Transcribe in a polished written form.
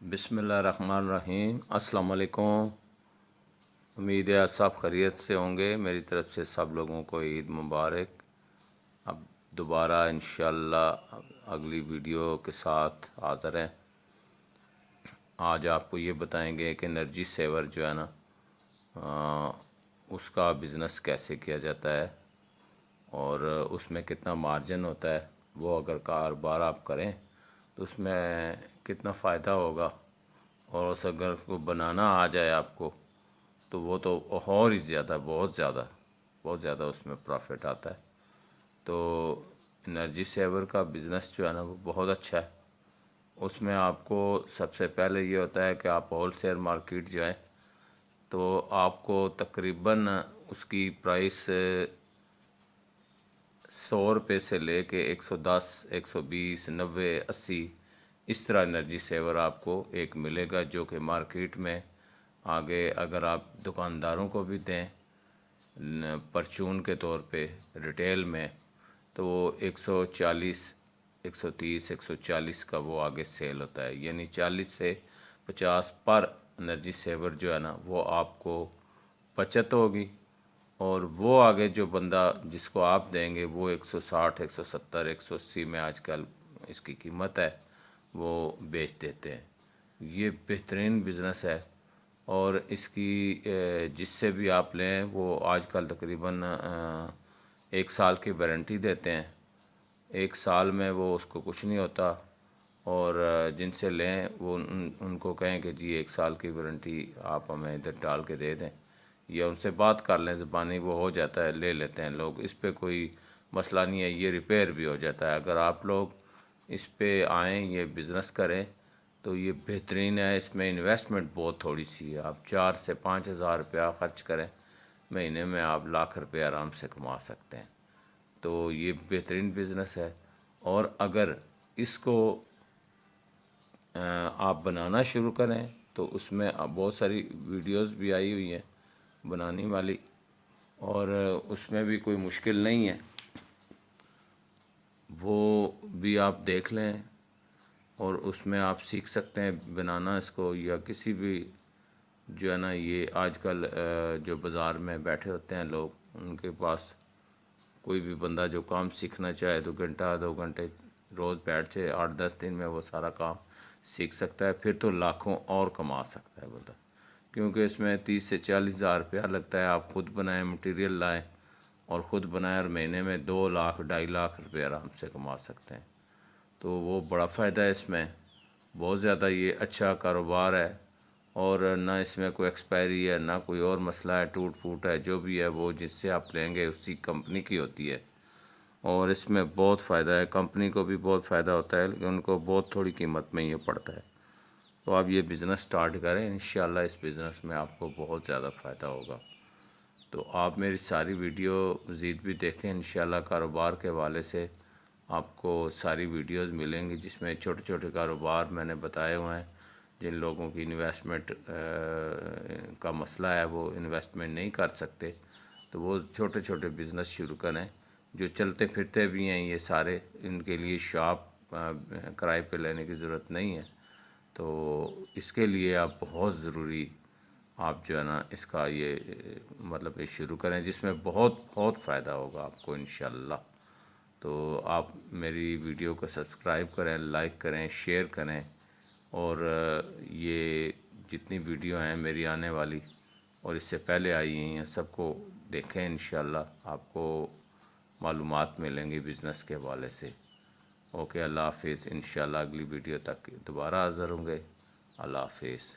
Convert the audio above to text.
بسم اللہ الرحمن الرحیم۔ السلام علیکم۔ امید ہے آپ سب خیریت سے ہوں گے۔ میری طرف سے سب لوگوں کو عید مبارک۔ اب دوبارہ انشاءاللہ اگلی ویڈیو کے ساتھ حاضر ہیں۔ آج آپ کو یہ بتائیں گے کہ انرجی سیور جو ہے نا اس کا بزنس کیسے کیا جاتا ہے اور اس میں کتنا مارجن ہوتا ہے، وہ اگر کاروبار آپ کریں تو اس میں کتنا فائدہ ہوگا، اور اس اگر کو بنانا آ جائے آپ کو تو وہ تو اور ہی زیادہ بہت زیادہ اس میں پروفٹ آتا ہے۔ تو انرجی سیور کا بزنس جو ہے نا وہ بہت اچھا ہے۔ اس میں آپ کو سب سے پہلے یہ ہوتا ہے کہ آپ ہول سیل مارکیٹ جائیں تو آپ کو تقریباً اس کی پرائس 100 روپے سے لے کے 110 120 90 80 اس طرح انرجی سیور آپ کو ایک ملے گا، جو کہ مارکیٹ میں آگے اگر آپ دکانداروں کو بھی دیں پرچون کے طور پہ ریٹیل میں تو وہ 140 130 140 کا وہ آگے سیل ہوتا ہے، یعنی 40 سے 50 پر انرجی سیور جو ہے نا وہ آپ کو بچت ہوگی، اور وہ آگے جو بندہ جس کو آپ دیں گے وہ 160 170 180 میں آج کل اس کی قیمت ہے، وہ بیچ دیتے ہیں۔ یہ بہترین بزنس ہے، اور اس کی جس سے بھی آپ لیں وہ آج کل تقریباً 1 سال کی وارنٹی دیتے ہیں۔ 1 سال میں وہ اس کو کچھ نہیں ہوتا، اور جن سے لیں وہ ان کو کہیں کہ جی 1 سال کی وارنٹی آپ ہمیں ادھر ڈال کے دے دیں، یا ان سے بات کر لیں زبانی، وہ ہو جاتا ہے، لے لیتے ہیں لوگ، اس پہ کوئی مسئلہ نہیں ہے، یہ ریپیئر بھی ہو جاتا ہے۔ اگر آپ لوگ اس پہ آئیں، یہ بزنس کریں تو یہ بہترین ہے۔ اس میں انویسٹمنٹ بہت تھوڑی سی ہے، آپ 4 سے 5 ہزار روپیہ خرچ کریں، مہینے میں آپ لاکھ روپے آرام سے کما سکتے ہیں۔ تو یہ بہترین بزنس ہے، اور اگر اس کو آپ بنانا شروع کریں تو اس میں بہت ساری ویڈیوز بھی آئی ہوئی ہیں بنانے والی، اور اس میں بھی کوئی مشکل نہیں ہے، وہ بھی آپ دیکھ لیں اور اس میں آپ سیکھ سکتے ہیں بنانا اس کو، یا کسی بھی جو ہے نا یہ آج کل جو بازار میں بیٹھے ہوتے ہیں لوگ، ان کے پاس کوئی بھی بندہ جو کام سیکھنا چاہے تو گھنٹہ 2 گھنٹے روز بیٹھ سے 8 10 دن میں وہ سارا کام سیکھ سکتا ہے، پھر تو لاکھوں اور کما سکتا ہے بندہ، کیونکہ اس میں 30 سے 40 ہزار روپیہ لگتا ہے۔ آپ خود بنائیں، مٹیریل لائیں اور خود بنائیں، اور مہینے میں 2 لاکھ 2.5 لاکھ روپے آرام سے کما سکتے ہیں۔ تو وہ بڑا فائدہ ہے اس میں، بہت زیادہ یہ اچھا کاروبار ہے، اور نہ اس میں کوئی ایکسپائری ہے، نہ کوئی اور مسئلہ ہے، ٹوٹ پھوٹ ہے، جو بھی ہے وہ جس سے آپ لیں گے اسی کمپنی کی ہوتی ہے، اور اس میں بہت فائدہ ہے، کمپنی کو بھی بہت فائدہ ہوتا ہے، لیکن ان کو بہت تھوڑی قیمت میں یہ پڑتا ہے۔ تو آپ یہ بزنس سٹارٹ کریں، انشاءاللہ اس بزنس میں آپ کو بہت زیادہ فائدہ ہوگا۔ تو آپ میری ساری ویڈیو مزید بھی دیکھیں، انشاءاللہ کاروبار کے حوالے سے آپ کو ساری ویڈیوز ملیں گی، جس میں چھوٹے چھوٹے کاروبار میں نے بتائے ہوئے ہیں۔ جن لوگوں کی انویسٹمنٹ کا مسئلہ ہے، وہ انویسٹمنٹ نہیں کر سکتے، تو وہ چھوٹے چھوٹے بزنس شروع کریں، جو چلتے پھرتے بھی ہیں یہ سارے، ان کے لیے شاپ کرائے پہ لینے کی ضرورت نہیں ہے۔ تو اس کے لیے آپ بہت ضروری آپ جو ہے نا اس کا یہ مطلب یہ شروع کریں، جس میں بہت بہت فائدہ ہوگا آپ کو انشاءاللہ۔ تو آپ میری ویڈیو کو سبسکرائب کریں، لائک کریں، شیئر کریں، اور یہ جتنی ویڈیو ہیں میری آنے والی اور اس سے پہلے آئی ہیں سب کو دیکھیں، انشاءاللہ آپ کو معلومات ملیں گی بزنس کے حوالے سے۔ اوکے، اللہ حافظ، انشاءاللہ اگلی ویڈیو تک دوبارہ حاضر ہوں گے۔ اللہ حافظ۔